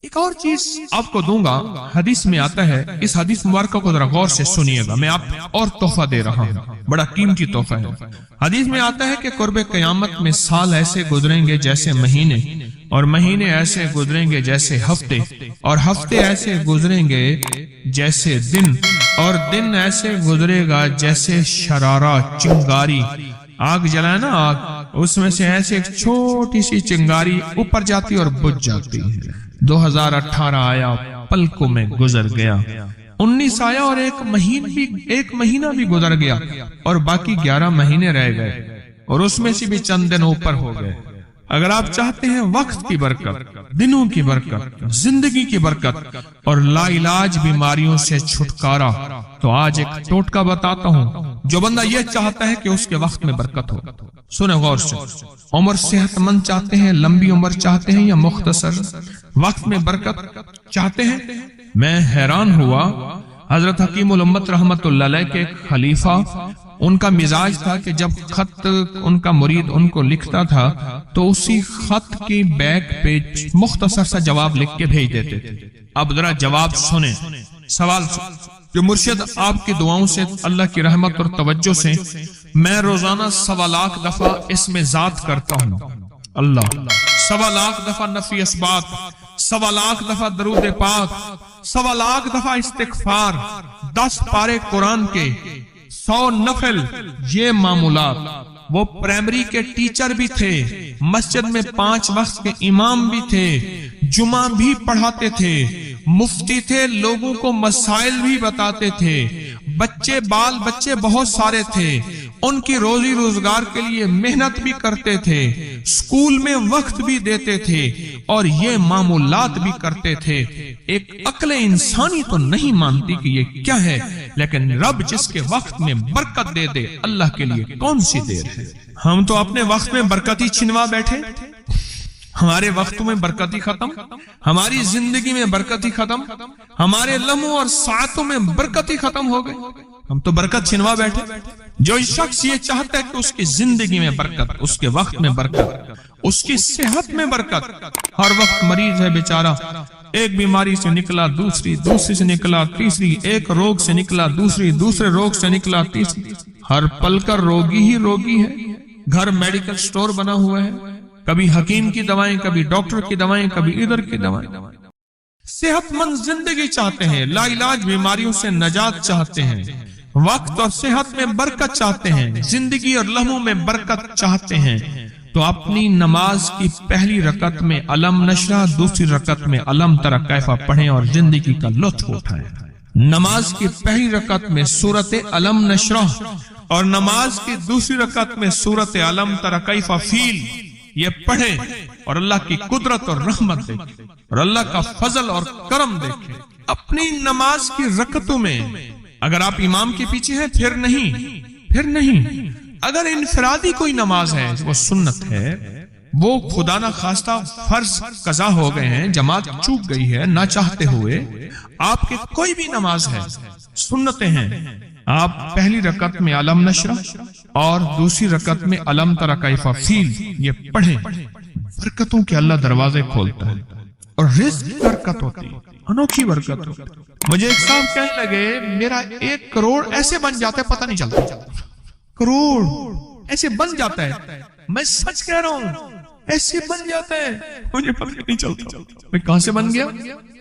ایک اور چیز آپ کو دوں گا، حدیث میں آتا ہے، اس حدیث مبارکہ کو ذرا غور سے سنیے گا، میں آپ اور تحفہ دے رہا ہوں، بڑا قیمتی تحفہ ہے۔ حدیث میں آتا ہے کہ قرب قیامت میں سال ایسے گزریں گے جیسے مہینے، اور مہینے ایسے گزریں گے جیسے ہفتے، اور ہفتے ایسے گزریں گے جیسے دن، اور دن ایسے گزرے گا جیسے شرارہ، چنگاری۔ آگ جلائے نا، آگ، اس میں سے ایسے ایک چھوٹی سی چنگاری اوپر جاتی اور بجھ جاتی ہے۔ 2018 آیا، پلکوں میں گزر گیا، 19 آیا اور ایک مہینہ بھی گزر گیا، اور باقی 11 مہینے رہ گئے، اور اس میں سے بھی چند دن اوپر ہو گئے۔ اگر آپ چاہتے ہیں وقت کی برکت، دنوں کی برکت، زندگی کی برکت اور لا علاج بیماریوں سے چھٹکارا، تو آج ایک ٹوٹکا بتاتا ہوں۔ جو بندہ یہ چاہتا ہے کہ اس کے وقت میں برکت ہو، سنیں غور سے، عمر صحت مند چاہتے ہیں، لمبی عمر چاہتے ہیں یا مختصر، وقت میں برکت چاہتے ہیں؟ میں حیران ہوا، حضرت حکیم الامت رحمت اللہ علیہ کے ایک خلیفہ، ان کا مزاج تھا کہ جب خط ان کا مرید ان کو لکھتا تھا تو اسی خط کی بیک پہ مختصر سا جواب لکھ کے بھیج دیتے تھے۔ اب ذرا جواب سنیں، سوال جو مرشد آپ کی دعاؤں سے، اللہ کی رحمت اور توجہ سے میں روزانہ 1.25 لاکھ دفعہ اس میں ذات کرتا ہوں، اللہ 1.25 لاکھ دفعہ نفی اسبات، 1.25 لاکھ دفعہ درود پاک، 1.25 لاکھ دفعہ استغفار، 10 پارے قرآن کے، 100 نفل، یہ معمولات۔ وہ پرائمری کے ٹیچر بھی تھے، مسجد میں 5 وقت کے امام بھی تھے، جمعہ بھی پڑھاتے تھے، مفتی تھے، لوگوں کو مسائل بھی بتاتے تھے، بال بچے بہت سارے تھے، ان کی روزی روزگار کے لیے محنت بھی کرتے تھے، اسکول میں وقت بھی دیتے تھے، اور یہ معمولات بھی کرتے تھے۔ ایک عقل انسانی تو نہیں مانتی کہ یہ کیا ہے، لیکن رب جس کے وقت میں برکت دے دے، اللہ کے لیے کون سی دیر ہے۔ ہم تو اپنے وقت میں برکت ہی چھنوا بیٹھے، ہمارے وقتوں میں برکت ہی ختم، ہماری زندگی میں برکت ہی ختم، ہمارے لمحوں اور ساعتوں میں برکت ہی ختم ہو گئے، ہم تو برکت چھنوا بیٹھے۔ جو شخص یہ چاہتا ہے کہ اس کی زندگی میں برکت، اس کے وقت میں برکت، اس کی صحت میں برکت، ہر وقت مریض ہے بیچارہ، ایک بیماری سے نکلا دوسری سے نکلا تیسری، ایک روگ سے نکلا دوسرے روگ سے نکلا تیسری، ہر پل کا روگی ہی روگی ہے۔ گھر میڈیکل سٹور بنا ہوا ہے، کبھی حکیم کی دوائیں، کبھی ڈاکٹر کی دوائیں، کبھی ادھر کی دوائیں۔ صحت مند زندگی چاہتے ہیں، لا علاج بیماریوں سے نجات چاہتے ہیں، وقت اور صحت میں برکت چاہتے ہیں، زندگی اور لمحوں میں برکت چاہتے ہیں، تو اپنی نماز کی پہلی رکعت میں علم نشرح، دوسری رکعت میں علم تری کیفا پڑھیں اور زندگی کا لطف اٹھائیں۔ نماز کی پہلی رکعت میں سورت علم نشرح اور نماز کی دوسری رکعت میں سورت علم تری کیفا فیل، یہ پڑھیں اور اللہ کی قدرت اور رحمت دیکھیں اور اللہ کا فضل اور کرم دیکھیں۔ اپنی نماز کی رکعتوں میں اگر آپ امام کے پیچھے ہیں پھر نہیں، اگر انفرادی کوئی نماز ہے، وہ سنت ہے، وہ خدا نہ خواستہ فرض قضا ہو گئے ہیں، جماعت چوک گئی ہے نہ چاہتے ہوئے، آپ کے کوئی بھی نماز ہے، سنتیں ہیں، آپ پہلی رکعت میں علم نشرح اور دوسری رکعت میں علم تری کیفا فیل یہ پڑھیں، برکتوں کے اللہ دروازے کھولتا ہے اور رزق برکت ہوتی ہے، انوکھی برکت ہوتی ہے۔ مجھے ایک صاحب کہنے لگے میرا 1 کروڑ ایسے بن جاتا ہے، پتہ نہیں چلتا، کروڑ ایسے بن جاتا ہے، میں سچ کہہ رہا ہوں، ایسے بن جاتا ہے، مجھے پتہ نہیں چلتا میں کہاں سے بن گیا۔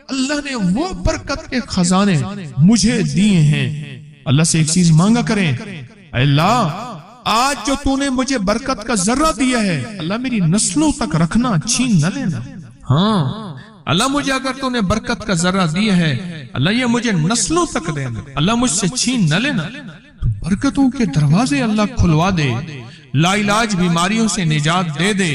اللہ نے وہ برکت کے خزانے مجھے دیے ہیں۔ اللہ سے ایک چیز مانگا کریں، اللہ آج جو تو نے مجھے برکت کا ذرہ دیا ہے، اللہ میری نسلوں تک رکھنا، چھین نہ لینا۔ ہاں اللہ مجھے اگر تو نے برکت کا ذرہ دیا ہے، اللہ یہ مجھے نسلوں تک دینا، اللہ مجھ سے چھین نہ لینا۔ تو برکتوں کے دروازے اللہ کھلوا دے، لا علاج بیماریوں سے نجات دے دے،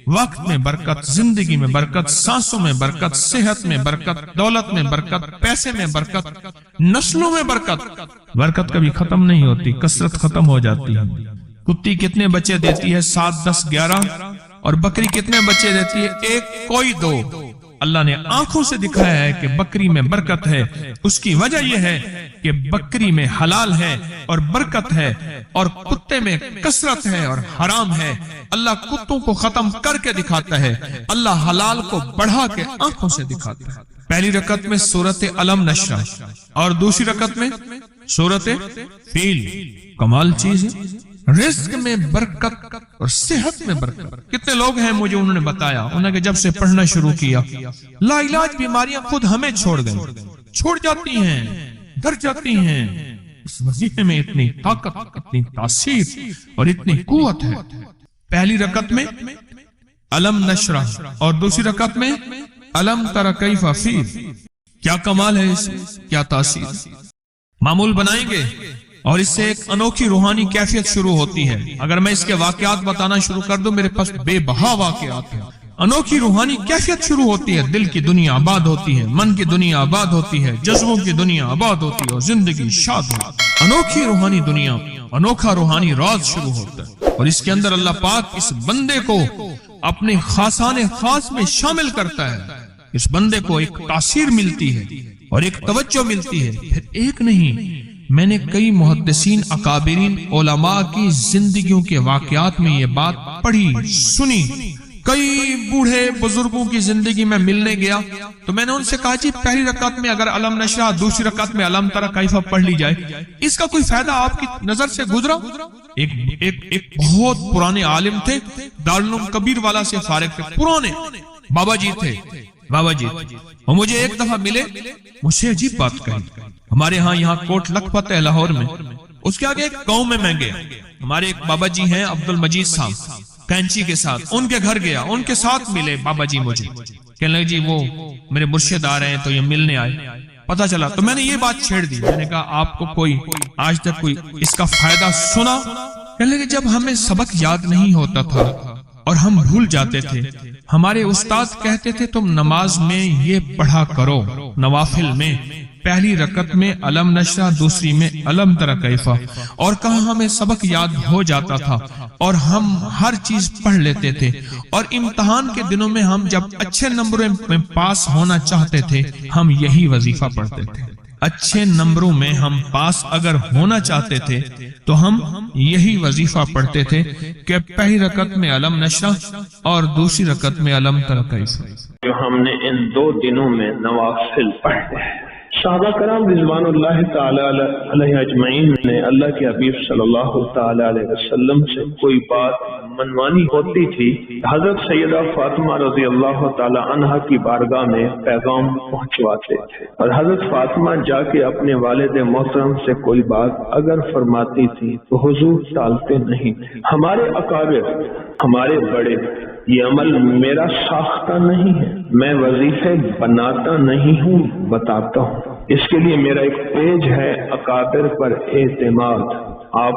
وقت میں برکت، زندگی میں برکت، سانسوں میں برکت، صحت میں برکت، دولت میں برکت، پیسے میں برکت، نسلوں میں برکت۔ برکت کبھی ختم نہیں ہوتی، کثرت ختم ہو جاتی ہے۔ کتی کتنے بچے دیتی ہے؟ 7، 10، 11، اور بکری کتنے بچے دیتی ہے؟ 1، کوئی 2۔ اللہ نے آنکھوں سے دکھایا ہے کہ بکری میں برکت ہے، اس کی وجہ یہ ہے کہ بکری میں حلال ہے اور برکت ہے، اور کتے میں کثرت ہے اور حرام ہے۔ اللہ کتوں کو ختم کر کے دکھاتا ہے، اللہ حلال کو بڑھا کے آنکھوں سے دکھاتا ہے۔ پہلی رکعت میں سورت علم نشرح اور دوسری رکعت میں سورت فیل۔ کمال چیز ہے، رزق میں برکت اور صحت میں برکت۔ کتنے لوگ ہیں مجھے انہوں نے بتایا، انہوں نے جب سے پڑھنا شروع کیا لا علاج بیماریاں خود ہمیں چھوڑ گئیں، چھوڑ جاتی ہیں، ڈر جاتی ہیں۔ اس وظیفے میں اتنی طاقت، اتنی تاثیر اور اتنی قوت ہے۔ پہلی رکعت میں علم نشرح اور دوسری رکعت میں علم تر کیف فیل۔ کیا کمال ہے اس، کیا تاثیر۔ معمول بنائیں گے اور اس سے ایک انوکھی روحانی کیفیت شروع ہوتی ہے۔ اگر میں اس کے واقعات بتانا شروع کر دوں، میرے پاس بے بہا واقعات ہیں۔ انوکھی روحانی کیفیت شروع ہوتی ہے، دل کی دنیا آباد ہوتی ہے، من کی دنیا آباد ہوتی ہے، جذبوں کی دنیا آباد ہوتی ہے اور زندگی شاد ہوتی ہے۔ انوکھی روحانی دنیا، انوکھا روحانی راز شروع ہوتا ہے، اور اس کے اندر اللہ پاک اس بندے کو اپنے خاصان خاص میں شامل کرتا ہے۔ اس بندے کو ایک تاثیر ملتی ہے اور ایک توجہ ملتی ہے۔ پھر ایک نہیں، میں نے کئی محدثین، اکابرین، علماء کی زندگیوں کے واقعات میں یہ بات پڑھی، سنی۔ کئی بوڑھے بزرگوں کی زندگی میں ملنے گیا تو میں نے ان سے کہا جی پہلی رکعت میں اگر علم نشرح، دوسری رکعت میں علم تر کیف پڑھ لی جائے، اس کا کوئی فائدہ آپ کی نظر سے گزرا؟ ایک بہت پرانے عالم تھے، دارالعلوم کبیر والا سے فارغ تھے، پرانے بابا جی تھے، بابا جی وہ مجھے ایک دفعہ ملے، مجھے عجیب بات کہی۔ ہمارے ہاں یہاں کوٹ لکھپت ہے لاہور میں، اس کے آگے ایک گاؤں میں گیا، ہمارے ایک بابا جی ہیں عبد المجید صاحب کینچی کے ساتھ، ان کے گھر گیا، ان کے ساتھ ملے بابا جی، مجھے کہنے لگے جی وہ میرے مرشد آ رہے ہیں تو یہ ملنے آئے۔ پتا چلا تو میں نے یہ بات چھیڑ دی، میں نے کہا آپ کو کوئی آج تک کوئی اس کا فائدہ سنا؟ کہنے لگے جب ہمیں سبق یاد نہیں ہوتا تھا اور ہم بھول جاتے تھے، ہمارے استاد کہتے تھے تم نماز میں یہ پڑھا کرو، نوافل میں پہلی رکعت میں علم نشرح، دوسری میں علم تر کیف، اور کہاں ہمیں سبق یاد ہو جاتا تھا اور ہم ہر چیز پڑھ لیتے تھے، اور امتحان کے دنوں میں ہم جب اچھے نمبروں میں پاس ہونا چاہتے تھے ہم یہی وظیفہ پڑھتے تھے۔ اچھے نمبروں میں ہم پاس اگر ہونا چاہتے تھے تو ہم یہی وظیفہ پڑھتے تھے کہ پہلی رکعت میں علم نشرح اور دوسری رکعت میں علم تر کیف۔ جو ہم نے ان 2 دنوں میں نوافل پڑھے ہیں، صحابہ کرام رضوان اللہ تعالی علیہ اجمعین نے اللہ کے حبیب صلی اللہ تعالی علیہ وسلم سے کوئی بات منوانی ہوتی تھی، حضرت سیدہ فاطمہ رضی اللہ تعالی عنہا کی بارگاہ میں پیغام پہنچواتے تھے، اور حضرت فاطمہ جا کے اپنے والد محترم سے کوئی بات اگر فرماتی تھی تو حضور ٹالتے نہیں تھے۔ ہمارے اکابر، ہمارے بڑے، یہ عمل میرا ساختہ نہیں ہے، میں وظیفے بناتا نہیں ہوں، بتاتا ہوں۔ اس کے لیے میرا ایک پیج ہے اکابر پر اعتماد، آپ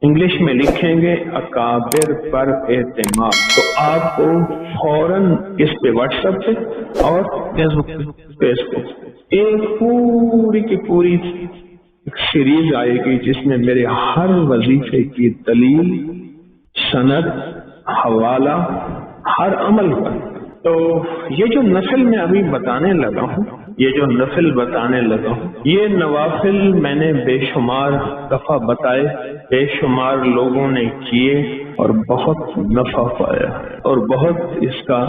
انگلش میں لکھیں گے اکابر پر اعتماد، تو آپ کو فوراً اس پہ واٹس ایپ پہ اور فیس بک ایک پوری کی پوری ایک سیریز آئے گی جس میں میرے ہر وظیفے کی دلیل، سند، حوالہ، ہر عمل پر۔ تو یہ جو نفل میں ابھی بتانے لگا ہوں، یہ نوافل میں نے بے شمار دفعہ بتائے، بے شمار لوگوں نے کیے اور بہت نفع پایا اور بہت اس کا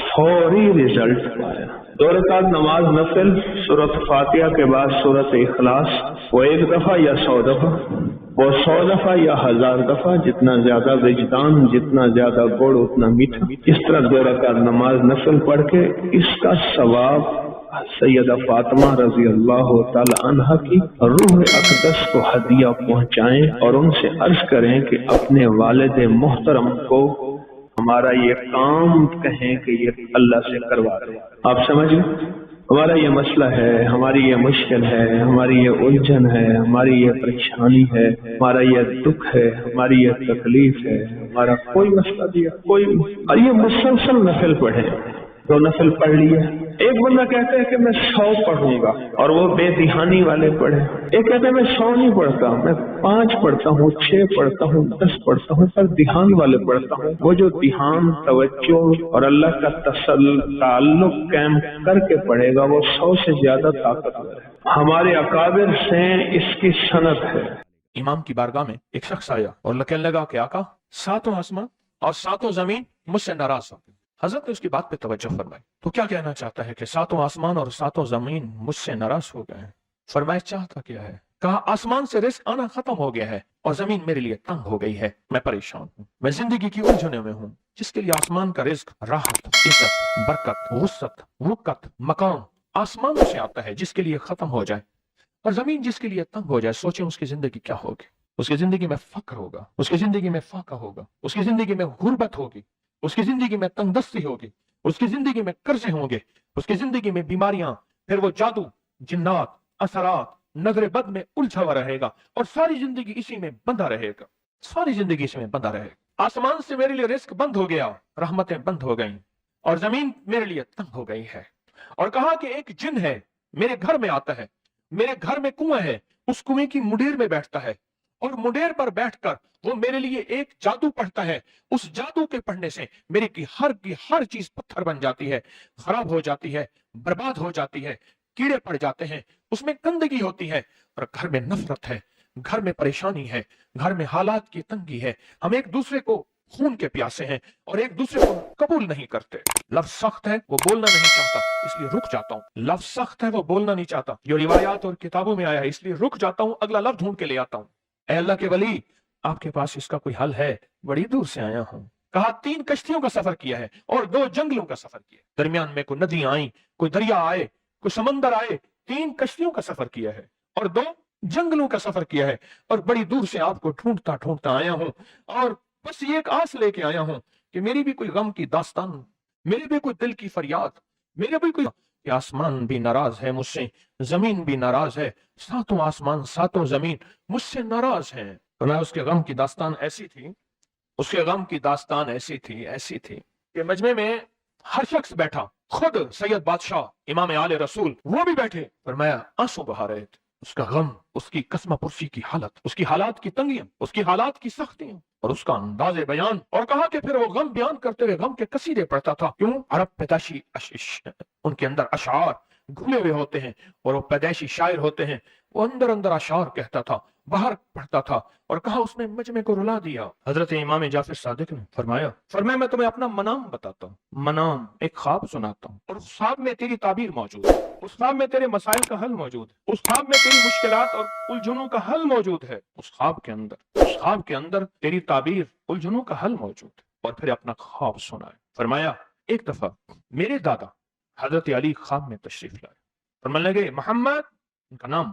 فوری رزلٹ پایا۔ 2 رکعت نماز نفل، سورۃ فاتحہ کے بعد سورۃ اخلاص، وہ 1 دفعہ یا 100 دفعہ، وہ 100 دفعہ یا 1000 دفعہ، جتنا زیادہ وجدان، جتنا زیادہ گڑ اتنا میٹھا۔ اس طرح 2 رکعت نماز نفل پڑھ کے اس کا ثواب سیدہ فاطمہ رضی اللہ تعالی عنہا کی روح اقدس کو ہدیہ پہنچائیں اور ان سے عرض کریں کہ اپنے والد محترم کو ہمارا یہ کام کہیں کہ یہ اللہ سے کروا دیں۔ آپ سمجھ لیں، ہمارا یہ مسئلہ ہے، ہماری یہ مشکل ہے، ہماری یہ الجھن ہے، ہماری یہ پریشانی ہے، ہمارا یہ دکھ ہے، ہماری یہ تکلیف ہے، ہمارا کوئی مسئلہ دیا کوئی، اور یہ مسلسل نفل پڑھے، 2 نفل پڑھ لیے، एक बंदा कहता है कि मैं 100 पढ़ूंगा और वो बेदिहानी वाले पढ़े। एक कहता है मैं 100 नहीं पढ़ता, मैं 5 पढ़ता हूँ, 6 पढ़ता हूँ, 10 पढ़ता हूँ, पर ध्यान वाले पढ़ता हूँ। वो जो ध्यान, तवज्जो और अल्लाह का ताल्लुक कायम करके पढ़ेगा वो 100 से ज्यादा ताकतवर है। हमारे अकाबिर से इसकी सनद है। इमाम की बारगाह में एक शख्स आया और कहने लगा कि आका, 7 आसमान और 7 जमीन मुझसे नाराज हो गए। हजरत ने उसकी बात पे तवज्जो फरमाई, तो क्या कहना चाहता है कि 7 आसमान और 7 जमीन मुझसे नाराज हो गए हैं? फरमाया चाहता क्या है? कहा आसमान से रिस्क आना खत्म हो गया है और जमीन मेरे लिए तंग हो गई है, मैं परेशान हूँ, मैं जिंदगी की उलझनों में हूँ। जिसके लिए आसमान का रिस्क, राहत, इज्जत, बरकत, वुसअत, वक़्त, मकाम आसमान से आता है, जिसके लिए खत्म हो जाए, और जमीन जिसके लिए तंग हो जाए, सोचें उसकी जिंदगी क्या होगी। उसकी जिंदगी में फक्र होगा, उसकी जिंदगी में फाका होगा, उसकी जिंदगी में गुर्बत होगी, उसकी जिंदगी में तंगदस्ती होगी, उसकी जिंदगी में कर्जे होंगे, उसकी जिंदगी में बीमारियां, फिर वो जादू, जिन्नात, असरात, नजर बद में उलझा हुआ रहेगा और सारी जिंदगी इसी में बंधा रहेगा, सारी जिंदगी इसी में बंधा रहेगा। आसमान से मेरे लिए रिस्क बंद हो गया, रहमतें बंद हो गई और जमीन मेरे लिए तंग हो गई है। और कहा कि एक जिन है मेरे घर में आता है, मेरे घर में कुआं है, उस कुएं की मुंडेर में बैठता है और मुंडेर पर बैठकर वो मेरे लिए एक जादू पढ़ता है। उस जादू के पढ़ने से मेरी की हर चीज पत्थर बन जाती है, खराब हो जाती है, बर्बाद हो जाती है, कीड़े पड़ जाते हैं, उसमें गंदगी होती है और घर में नफरत है, घर में परेशानी है, घर में हालात की तंगी है। हम एक दूसरे को खून के प्यासे हैं और एक दूसरे को कबूल नहीं करते। लफ्ज सख्त है, वो बोलना नहीं चाहता, इसलिए रुक जाता हूँ। लफ्ज सख्त है, वो बोलना नहीं चाहता, जो रिवायात और किताबों में आया है, इसलिए रुक जाता हूँ, अगला लफ्ज ढूंढ के ले आता हूँ। ऐ अल्लाह के वली, आपके पास इसका कोई हल है? बड़ी दूर से आया हूँ। कहा 3 कश्तियों का सफर किया है और 2 जंगलों का सफर किया, दरमियान में कोई नदियां आई, कोई दरिया आए, कोई समंदर आए। 3 कश्तियों का सफर किया है और 2 जंगलों का सफर किया है और बड़ी दूर से आपको ढूंढता ढूंढता आया हूँ और बस ये एक आस लेके आया हूँ कि मेरी भी कोई गम की दास्तान, मेरी भी कोई दिल की फरियाद, मेरे भी कोई, आसमान भी नाराज है मुझसे, जमीन भी नाराज है, 7 आसमान 7 जमीन मुझसे नाराज हैं। तो मैं उसके गम की दास्तान ऐसी थी, उसके गम की दास्तान ऐसी थी कि मजमे में हर शख्स बैठा, खुद सैयद बादशाह इमाम आले रसूल वो भी बैठे, फरमाया आंसू बहा रहे थे। उसका गम, उसकी कसमा पुरसी की हालत, उसकी हालात की तंगियां, उसकी हालात की सख्तियां और उसका अंदाजे बयान। और कहा कि फिर वो गम बयान करते हुए गम के कसीदे पढ़ता था। क्यों? अरब पैदाशी उनके अंदर अशार घुले हुए होते हैं और वो पैदाइशी शायर होते हैं। वो अंदर अंदर अशार कहता था, बाहर पढ़ता था। और कहा उसने मजमे को रुला दिया। हजरत इमाम जाफर सादिक ने फरमाया मैं तुम्हें अपना मनाम बताता हूँ, मनाम एक ख्वाब सुनाता हूँ और उस ख्वाब में तेरी ताबीर मौजूद है, उस ख्वाब में तेरे मसाइल का हल मौजूद है, उस ख्वाब में तेरी मुश्किलात और उलझनों का हल मौजूद है, उस ख्वाब के अंदर तेरी ताबीर, उलझनों का हल मौजूद है। और फिर अपना ख्वाब सुनाया। फरमाया एक दफा मेरे दादा हजरत अली ख्वाब में तशरीफ लाए, फरमाने लगे मोहम्मद, उनका नाम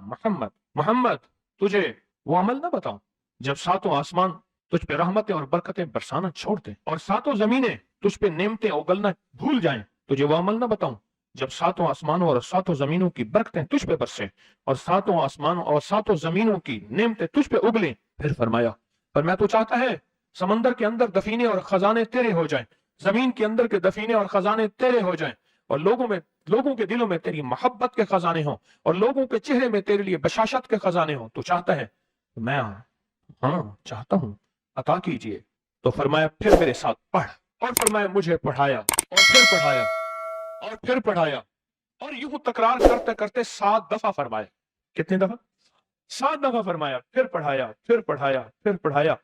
मोहम्मद, तुझे वो अमल ना बताऊं जब 7 आसमान तुझ पे रहमतें और बरकतें बरसाना छोड़ दे और 7 जमीनें तुझ पे नेमतें उगलना भूल जाएं? तुझे वो अमल ना बताऊं जब 7 आसमानों और 7 जमीनों की बरकतें तुझ पे बरसें और 7 आसमानों और 7 जमीनों की नेमतें तुझ पे उगलें? फिर फरमाया तू चाहता है समंदर के अंदर दफीने और खजाने तेरे हो जाएं, जमीन के अंदर के दफीने और खजाने तेरे हो जाएं और लोगों के दिलों में तेरी मोहब्बत के खजाने हों और लोगों के चेहरे में तेरे लिए बशाशत के खजाने हों। तू चाहता है? मैं हाँ चाहता हूं, अता कीजिए। तो फरमाया फिर मेरे साथ पढ़। और फरमाया मुझे पढ़ाया और फिर पढ़ाया और फिर पढ़ाया और यूं तकरार करते करते 7 दफा फरमाया। कितनी दफा? 7 दफा फरमाया। फिर पढ़ाया, फिर पढ़ाया, फिर पढ़ाया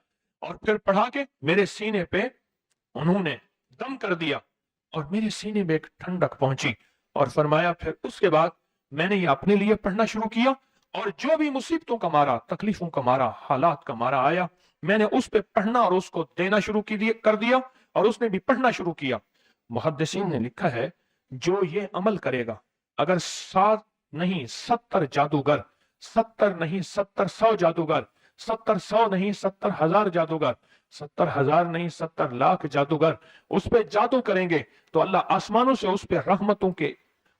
और फिर पढ़ा के मेरे सीने पे उन्होंने दम कर दिया और मेरे सीने में एक ठंडक पहुंची। और फरमाया फिर उसके बाद मैंने ये अपने लिए पढ़ना शुरू किया और जो भी मुसीबतों का मारा, तकलीफों का मारा, हालात का मारा आया, मैंने उस पे पढ़ना और उसको देना शुरू कर दिया और उसने भी पढ़ना शुरू किया। मुहद्दिसीन ने लिखा है जो ये अमल करेगा, अगर 7 नहीं 70 जादूगर, 70 नहीं 70 जादूगर, 70 नहीं 70,000 जादूगर, 70,000 नहीं 70 लाख जादूगर उस पे जादू करेंगे तो अल्लाह आसमानों से उस पे रहमतों के,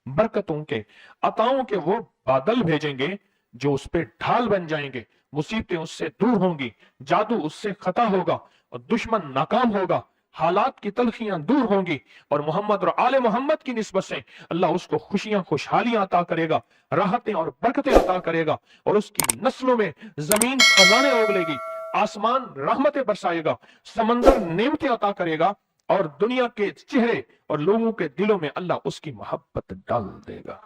बरकतों के, अताओं के वो बादल भेजेंगे जो उस पे ढाल बन जाएंगे। मुसीबतें उससे दूर होंगी, जादू उससे खता होगा और दुश्मन नाकाम होगा हालात की तलखियां दूर होंगी और मोहम्मद और आले मोहम्मद की निस्बत से अल्लाह उसको खुशियां खुशहालियां अता करेगा, राहतें और बरकतें अता करेगा और उसकी नस्लों में जमीन खजाने उगलेगी, आसमान रहमतें बरसाएगा, समंदर नेमतें अता करेगा और दुनिया के चेहरे और लोगों के दिलों में अल्लाह उसकी मोहब्बत डाल देगा।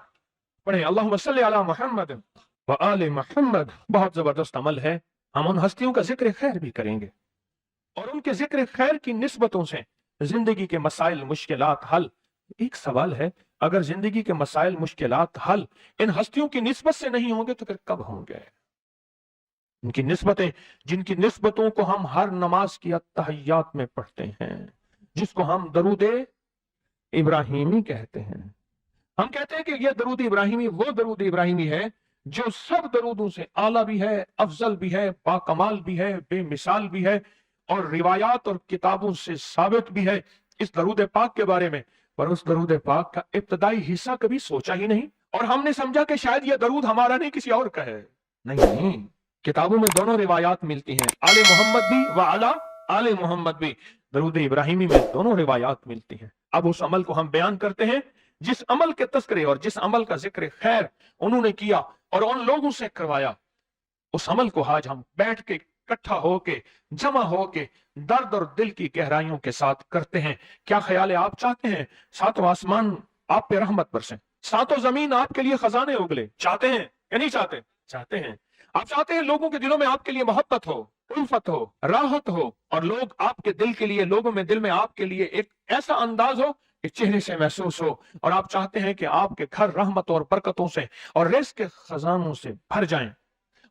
पढ़े अल्लाहुम्मा सल्ली अला मुहम्मद व आले मुहम्मद। बहुत जबरदस्त अमल है। हम उन हस्तियों का जिक्र खैर भी करेंगे और उनके जिक्र खैर की निस्बतों से जिंदगी के मसाइल मुश्किलात हल। एक सवाल है, अगर जिंदगी के मसाइल मुश्किलात हल इन हस्तियों की निस्बत से नहीं होंगे तो फिर कब होंगे? इनकी निस्बतें, जिनकी निस्बतों को हम हर नमाज की अत्तहियात में पढ़ते हैं, जिसको हम दरूदे इब्राहिमी कहते हैं। हम कहते हैं कि यह दरूद इब्राहिमी वो दरूद इब्राहिमी है जो सब दरूदों से आला भी है, अफजल भी है, बाकमाल भी है, बेमिसाल भी है और रिवायात और किताबों से साबित भी है इस दरूद पाक के बारे में। पर उस दरूद पाक का इब्तदाई हिस्सा कभी सोचा ही नहीं और हमने समझा कि शायद यह दरूद हमारा नहीं किसी और का है। नहीं, किताबों में दोनों रिवायात मिलती हैं, आले मोहम्मद भी व अला आले मोहम्मद भी। दरूद इब्राहिमी में दोनों रिवायात मिलती हैं। अब उस अमल को हम बयान करते हैं जिस अमल के तस्करे और जिस अमल का जिक्र खैर उन्होंने किया और उन लोगों से करवाया, उस अमल को आज हम बैठ के इकट्ठा होके जमा होके दर्द और दिल की गहराइयों के साथ करते हैं। क्या ख्याल है? आप चाहते हैं सातों आसमान आप पे रहमत बरसे, सातों जमीन आपके लिए खजाने उगले? चाहते हैं या नहीं चाहते? चाहते हैं। आप चाहते हैं लोगों के दिलों में आपके लिए मोहब्बत हो, उल्फत हो, राहत हो और लोग आपके दिल के लिए, लोगों में दिल में आपके लिए एक ऐसा अंदाज हो कि चेहरे से महसूस हो। और आप चाहते हैं कि आपके घर रहमत और बरकतों से और रिज़्क़ के खजानों से भर जाएं।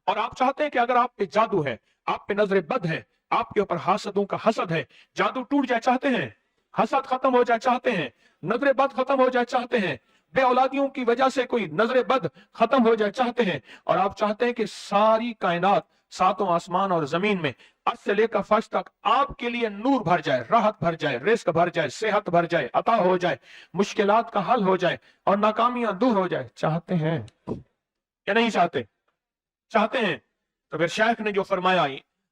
और आप चाहते हैं कि अगर आप पे जादू है, आप पे नजर बद है, आपके ऊपर हासदों का हसद है, जादू टूट जाए चाहते हैं, हसद खत्म हो जाए चाहते हैं, नजर बद खत्म हो जाए चाहते हैं, बे औलादियों की वजह से कोई नजर बद खत्म हो जाए चाहते हैं और आप चाहते हैं कि सारी कायनात, सातों आसमान और जमीन में अर्श से लेकर फर्श तक आपके लिए नूर भर जाए, राहत भर जाए, रिज़्क़ भर जाए, सेहत भर जाए, अता हो जाए, मुश्किलात का हल हो जाए और नाकामियां दूर हो जाए। चाहते हैं या नहीं चाहते? चाहते हैं। तो फिर शेख ने जो फरमाया,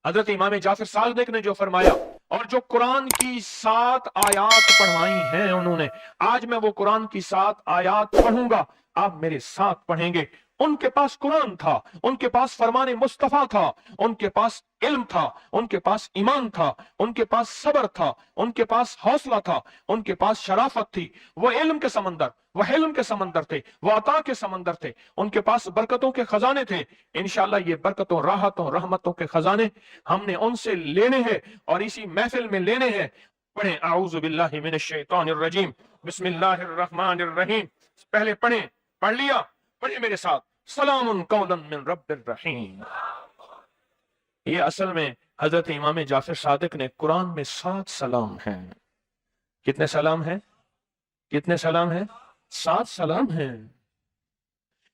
हजरत इमाम जाफर सादिक ने जो फरमाया और जो कुरान की 7 आयात पढ़वाई हैं उन्होंने, आज मैं वो कुरान की 7 आयात पढ़ूंगा, आप मेरे साथ पढ़ेंगे। उनके पास कुरान था, उनके पास फरमाने मुस्तफा था, उनके पास इल्म था, उनके पास ईमान था, उनके पास सब्र था, उनके पास हौसला था, उनके पास शराफत थी। वो इल्म के समंदर, वो हिल्म के समंदर थे, वो अता के समंदर थे, उनके पास बरकतों के खजाने थे। इंशाअल्लाह ये बरकतों, राहतों, रहमतों के खजाने हमने उनसे लेने हैं और इसी महफिल में लेने हैं। पढ़ें आऊज़ु बिल्लाहि मिनश शैतानिर रजीम, बिस्मिल्लाहिर रहमानिर रहीम। पहले पढ़ें, पढ़ लिया? पढ़िए मेरे साथ, सलामुन कौलन मिन रब्बिर रहीम। ये असल में हजरत इमाम जाफर सादिक ने कुरान में 7 सलाम हैं। कितने सलाम हैं? कितने सलाम हैं? 7 सलाम हैं।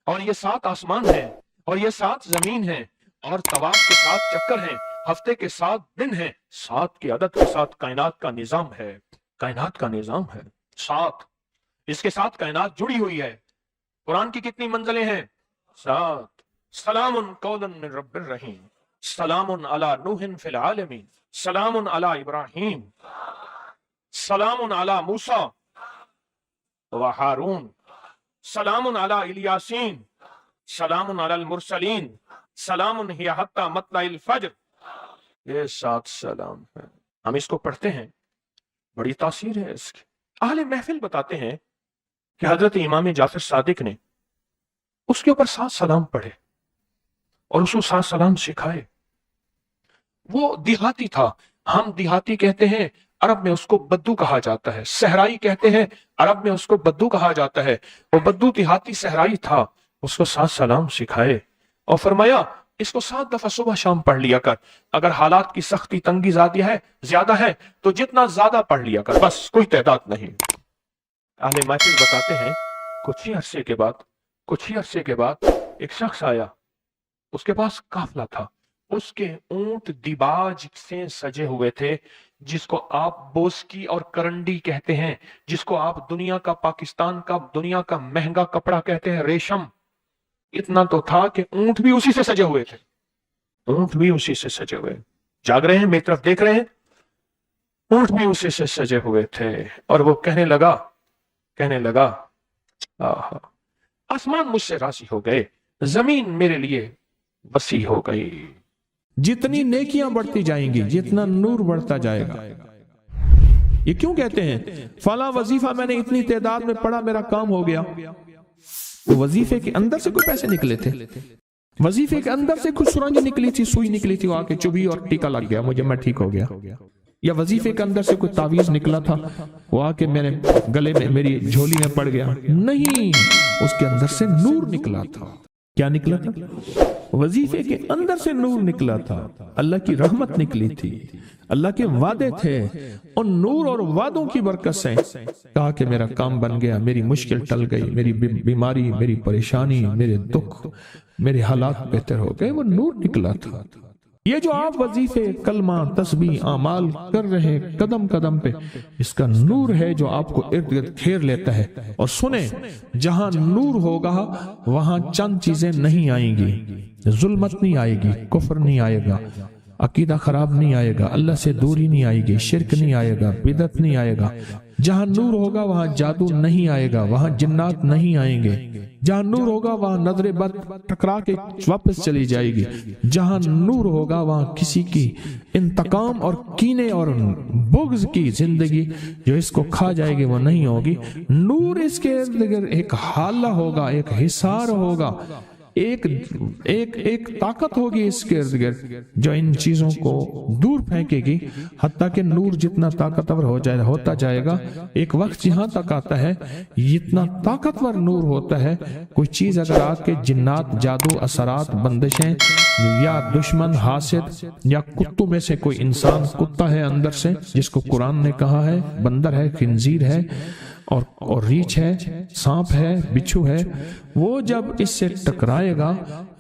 और ये 7 आसमान हैं और ये 7 जमीन है और तवाफ के 7 चक्कर हैं, हफ्ते के 7 दिन हैं, 7 के अदद के साथ कायनात का निजाम है। कायनात का निजाम है 7, इसके साथ कायनात जुड़ी हुई है। कुरान की कितनी मंजिलें हैं? 7। सलामुन कौलन मिन रब्बिर रहीम, सलामुन अला नूहिन फिल आलमीन, सलामुन अला इब्राहीम, सलामुन अला मूसा व हारून, सलामुन अला इलियासीन, सलामुन अलल मुरसलीन, सलामुन हिया हत्ता मतलाइल फज्र। ये 7 सलाम है। हम इसको पढ़ते हैं, बड़ी तासीर है इसकी। अहले महफिल बताते हैं कि हजरत इमाम जाफर सादिक ने उसके ऊपर 7 सलाम पढ़े और उसको 7 सलाम सिखाए। वो देहाती था, हम देहाती कहते हैं, अरब में उसको बद्दू कहा जाता है। सहराई कहते हैं, अरब में उसको बद्दू कहा जाता है। वो बद्दू देहाती सहराई था, उसको 7 सलाम सिखाए और फरमाया इसको 7 दफा सुबह शाम पढ़ लिया कर। अगर हालात की सख्ती तंगी ज्यादा है तो जितना ज्यादा पढ़ लिया कर, बस कोई तादाद नहीं। अहले महफिल बताते हैं कुछ ही अरसे के बाद एक शख्स आया, उसके पास काफला था, उसके ऊंट दिबाज से सजे हुए थे, जिसको आप बोस्की और करंडी कहते हैं, जिसको आप दुनिया का, पाकिस्तान का दुनिया का महंगा कपड़ा कहते हैं, रेशम। इतना तो था कि ऊंट भी उसी से सजे हुए थे, ऊंट भी उसी से सजे हुए। जाग रहे हैं, मेरी तरफ देख रहे हैं? ऊंट भी उसी से सजे हुए थे और वो कहने लगा आहा, आसमान मुझसे राजी हो गए, जमीन मेरे लिए वसी हो गई। जितनी नेकियां बढ़ती जाएंगी, जितना नूर बढ़ता जाएगा। ये क्यों कहते हैं फला वजीफा मैंने इतनी तादाद में पढ़ा, मेरा काम हो गया? तो वजीफे के अंदर से कोई पैसे निकले थे, वजीफे के अंदर से कुछ सुरंज निकली थी, सुई निकली थी, वो आके चुभी और टीका लग गया, मुझे मैं ठीक हो गया। या वजीफे के अंदर से कोई तावीज निकला था, वो आके मेरे गले में, मेरी झोली में पड़ गया? नहीं, उसके अंदर से नूर निकला था। क्या निकला था? वजीफे के अंदर से नूर निकला था, अल्लाह की रहमत निकली थी, अल्लाह के वादे थे। उन नूर और वादों की बरकत से कहा कि मेरा काम बन गया, मेरी मुश्किल टल गई, मेरी बीमारी, मेरी परेशानी, मेरे दुख, मेरे हालात बेहतर हो गए। वो नूर निकला था। ये जो आप वजीफे, कलमा, तस्बीह, आमाल कर रहे हैं कदम कदम पे, इसका नूर है जो आपको इर्द गिर्द घेर लेता है। और सुने, जहां नूर होगा वहां चंद चीजें नहीं आएंगी, जुल्मत नहीं आएगी, कुफ्र नहीं आएगा, अकीदा खराब नहीं आएगा, अल्लाह से दूरी नहीं आएगी, शिरक नहीं आएगा, बिदत नहीं आएगा। जहां नूर होगा वहां जादू नहीं आएगा, वहां जिन्नात नहीं आएंगे। जहां नूर होगा वहां नजरे बद टकरा के वापस चली जाएगी। जहां नूर होगा वहां किसी की इंतकाम और कीने और बुग़्ज़ की जिंदगी जो इसको खा जाएगी वो नहीं होगी। नूर इसके इर्द गिर्द एक हाला होगा, एक हिसार होगा, एक ताकत होगी इसके इर्द गिर्द जो इन चीजों को दूर फेंकेगी। हत्ता कि नूर जितना ताकतवर होता जाएगा, एक वक्त यहां तक आता है इतना ताकतवर नूर होता है, कोई चीज अगर आके जिन्नात, जादू, असरात, बंदिशें या दुश्मन, हासिद या कुत्तों में से कोई इंसान, कुत्ता है अंदर से जिसको कुरान ने कहा है बंदर है, खिंजीर है और रीछ है, सांप है, बिच्छू है, वो जब इससे टकराएगा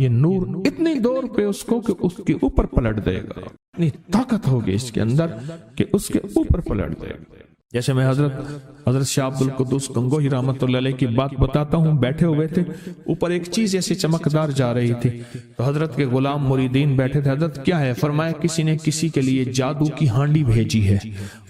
ये नूर इतनी दूर पे उसको कि उसके ऊपर पलट देगा। इतनी ताकत होगी इसके अंदर कि उसके ऊपर पलट देगा। जैसे मैं हजरत शाह अब्दुल कुद्दूस गंगोही रहमतुल्लाह अलैह की बात बताता हूँ। बैठे हुए थे, ऊपर एक चीज ऐसी चमकदार जा रही थी, तो हजरत के गुलाम मुरीदीन बैठे थे। हजरत क्या है? फरमाया किसी ने किसी के लिए जादू की हांडी भेजी है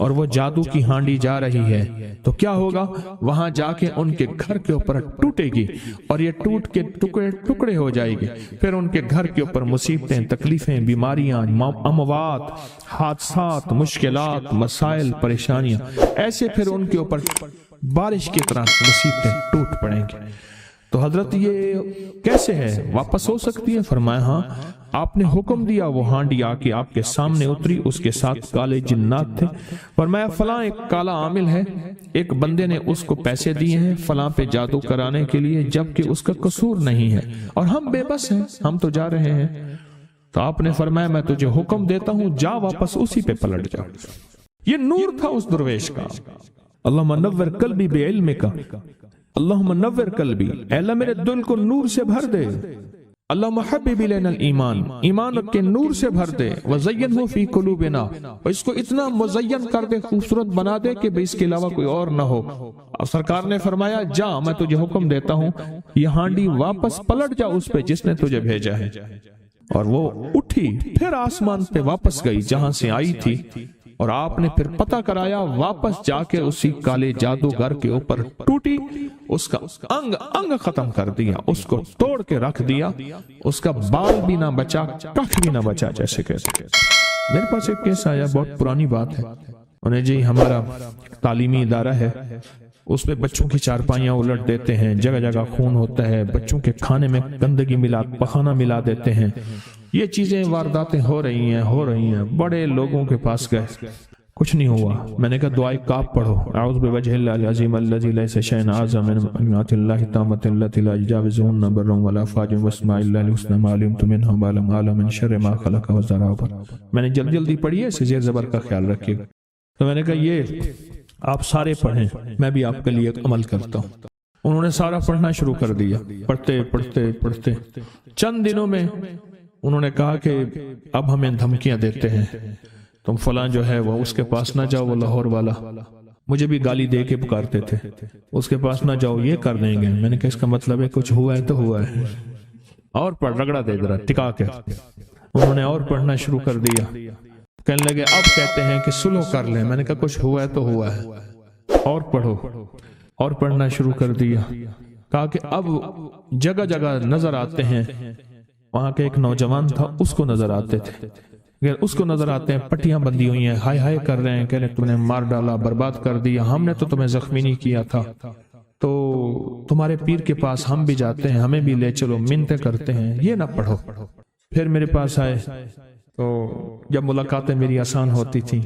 और वो जादू की हांडी जा रही है, तो क्या होगा? वहां जाके उनके घर के ऊपर टूटेगी और ये टूट के टुकड़े टुकड़े हो जाएगी। फिर उनके घर के ऊपर मुसीबतें, तकलीफें, बीमारियां, अमवात, हादसात, मुश्किलात, मसाइल, परेशानियां, ऐसे फिर उनके ऊपर बारिश की तरह मुसीबतें टूट पड़ेंगी। तो हजरत ये कैसे है, वापस हो सकती है? फरमाया हाँ, आपने हुक्म दिया, वो हांडी आके आपके सामने उतरी, उसके साथ काले जिन्नात थे। फरमाया फलां एक काला आमिल है, एक बंदे ने उसको पैसे दिए हैं फलां पे जादू कराने के लिए, जबकि उसका कसूर नहीं है और हम बेबस हैं, हम तो जा रहे हैं। तो आपने फरमाया मैं तुझे हुक्म देता हूं, जा वापस उसी पे पलट जा। ये नूर था उस दुर्वेश का। अल्लाहुम्मा नव्विर कल्बी बिइल्मिका, अल्लाहुम्मा नव्विर कल्बी, अल्लाह मेरे दिल को नूर से भर दे। अल्लाहुम्मा हब्बिब इलैना ईमान, ईमान के नूर से भर दे। वज़य्यिनहु फी कुलूबिना, और इसको इतना मुज़य्यन कर दे, खूबसूरत बना दे कि भाई इसके अलावा कोई और ना हो। और सरकार ने फरमाया जा, मैं तुझे हुक्म देता हूँ, ये हांडी वापस पलट जा उस पे जिसने तुझे भेजा है। और वो उठी, फिर आसमान पे वापस गई जहां से आई थी, और आपने फिर पता कराया, वापस जाके उसी काले जादूगर के ऊपर टूटी, उसका अंग अंग खत्म कर दिया, उसको तोड़ के रख दिया, उसका बाल भी ना बचा, कख भी ना बचा। जैसे कहते, मेरे पास एक केस आया, बहुत पुरानी बात है। उन्हें जी हमारा तालीमी इदारा है, उसमें बच्चों की चारपाइयां उलट देते हैं, जगह जगह खून होता है, बच्चों के खाने में गंदगी मिला, पखाना मिला देते हैं। ये चीजें, वारदातें हो रही हैं। बड़े लोगों के पास गए, कुछ नहीं हुआ। मैंने कहा दुआए काब पढ़ो, आऊज़ु बिवजहिल अज़ीम अल्लज़ी लैसा शैअन अअज़म मिन अनिअतिल्लाहि ताम्मति अल्लती ला युजाविज़ुहुन्ना बर्रन वला फाजिरन वस्माइल्लाहिल हुस्ना मा अलिमतु मिन्हा मा लम अअलम मिन शर्रि मा खलक़ व ज़रा पर। मैंने जल्दी पढ़ी है, इसे ज़ेर ज़बर का ख्याल रखिएगा। तो मैंने कहा ये आप सारे पढ़ें, मैं भी आपके लिए अमल करता हूँ। उन्होंने सारा पढ़ना शुरू कर दिया। पढ़ते चंद दिनों में उन्होंने कहा कि अब हमें धमकियां देते हैं, तुम फलां जो है वो उसके पास ना जाओ, वो लाहौर वाला मुझे भी गाली दे के पुकारते थे, उसके पास ना जाओ, ये कर देंगे। मैंने कहा इसका मतलब है कुछ हुआ है तो हुआ है, और पढ़, रगड़ा दे जरा टिका के। उन्होंने और पढ़ना शुरू कर दिया। کہنے لگے اب کہتے ہیں کہ سلو کر لیں. میں نے کہا کچھ ہوا ہے تو ہوا ہے، اور پڑھو. اور پڑھنا شروع کر دیا. کہا کہ اب جگہ جگہ نظر آتے ہیں. وہاں کے ایک نوجوان تھا، اس کو نظر آتے تھے، اس کو نظر آتے ہیں پٹیاں بندھی ہوئی ہیں، ہائے ہائے کر رہے ہیں، کہہ رہے تم نے مار ڈالا، برباد کر دیا، ہم نے تو تمہیں زخمی نہیں کیا تھا، تو تمہارے پیر کے پاس ہم بھی جاتے ہیں، ہمیں بھی لے چلو، منتیں کرتے ہیں، یہ نہ پڑھو. پھر میرے پاس آئے تو جب ملاقاتیں میری آسان ہوتی تھیں.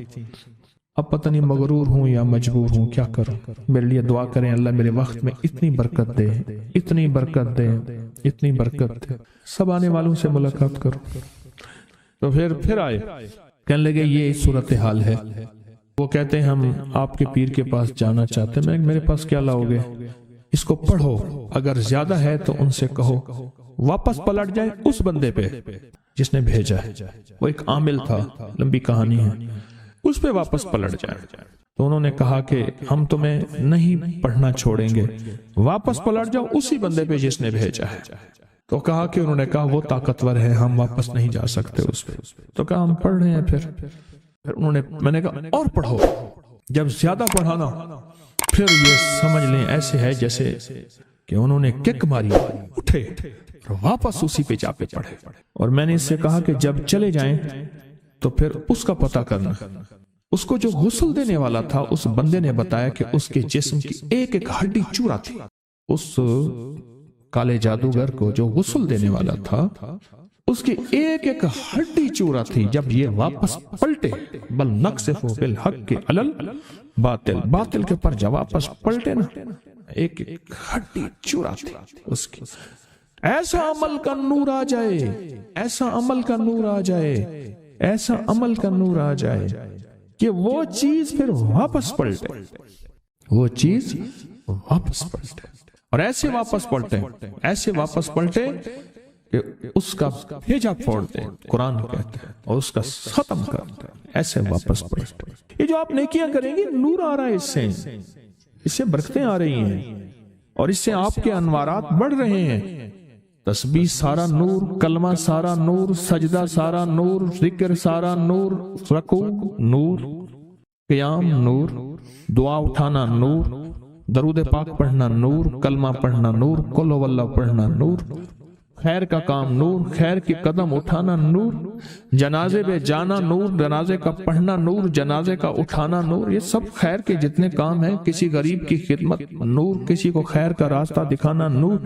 اب پتہ نہیں مغرور ہوں یا مجبور ہوں، کیا کروں. میرے لیے دعا کریں اللہ میرے وقت میں اتنی برکت دے، اتنی برکت دے، اتنی برکت دے. سب آنے والوں سے ملاقات کرو. تو پھر آئے، کہنے لگے یہ صورتحال ہے. وہ کہتے ہیں ہم آپ کے پیر کے پاس جانا چاہتے ہیں. میرے پاس کیا لاؤ گے؟ اس کو پڑھو، اگر زیادہ ہے تو ان سے کہو واپس پلٹ جائے اس بندے پہ جس نے بھیجا ہے. وہ ایک عامل تھا، لمبی کہانی ہے، اس پہ واپس پلٹ جائے. تو انہوں نے کہا کہ ہم تمہیں نہیں پڑھنا چھوڑیں گے، واپس پلٹ جاؤ اسی بندے پہ جس نے بھیجا ہے. تو کہا کہ انہوں نے کہا وہ طاقتور ہے، ہم واپس نہیں جا سکتے اس پہ. تو کہا ہم پڑھ رہے ہیں. پھر انہوں نے، میں نے کہا اور پڑھو. جب زیادہ پڑھا نا پھر یہ سمجھ لیں ایسے ہے جیسے کہ انہوں نے کک ماری، اٹھے اور واپس اسی پہ جا کے پڑھے. اور میں نے اس سے کہا کہ جب چلے جائیں تو پھر اس کا پتہ کرنا. اس کو جو غسل دینے والا تھا اس بندے نے بتایا کہ اس کے جسم کی ایک ایک ہڈی چورا تھی. اس کالے جادوگر کو جو غسل دینے والا تھا اس کی ایک ایک ہڈی چورا تھی. جب یہ واپس پلٹے، بل نقصف بالحق کے علل باطل، باطل کے پر جب واپس پلٹے نا، ایک ایک ہڈی چورا تھی اس کی. ایسا عمل کا نور آ جائے، ایسا عمل کا نور آ جائے، ایسا عمل کا نور آ جائے کہ وہ چیز پھر واپس پلٹے، وہ چیز واپس پلٹے. اور ایسے واپس پلٹے، ایسے واپس پلٹے کہ اس کا بھیجا پھوڑ دے، قرآن کہتے ہیں، اور اس کا ختم کر دے. ایسے واپس پلٹے. یہ جو آپ نیکیاں کریں گے نور آ رہا ہے، اس سے برکتیں آ رہی ہیں اور اس سے آپ کے انوارات بڑھ رہے ہیں. تسبیح سارا نور، کلمہ سارا نور، سجدہ سارا نور، ذکر سارا نور، رکوع نور، قیام نور، دعا اٹھانا نور، درود پاک پڑھنا نور، کلمہ پڑھنا نور، قل ہو اللہ پڑھنا نور، خیر کا کام نور، خیر کی قدم اٹھانا نور، جنازے پہ جانا نور، جنازے کا پڑھنا نور، جنازے کا اٹھانا نور. یہ سب خیر کے جتنے کام ہیں، کسی غریب کی خدمت نور، کسی کو خیر کا راستہ دکھانا نور.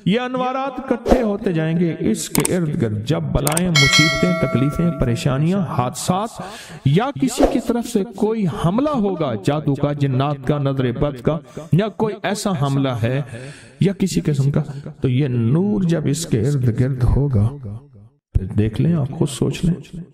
یہ انوارات اکٹھے ہوتے جائیں گے. اس کے ارد گرد جب بلائیں، مصیبتیں، تکلیفیں، پریشانیاں، حادثات یا کسی کی طرف سے کوئی حملہ ہوگا، جادو کا، جنات کا، نظر بد کا، یا کوئی ایسا حملہ ہے یا کسی قسم کا، تو یہ نور جب اس کے ارد گرد ہوگا، پھر دیکھ لیں، آپ خود سوچ لیں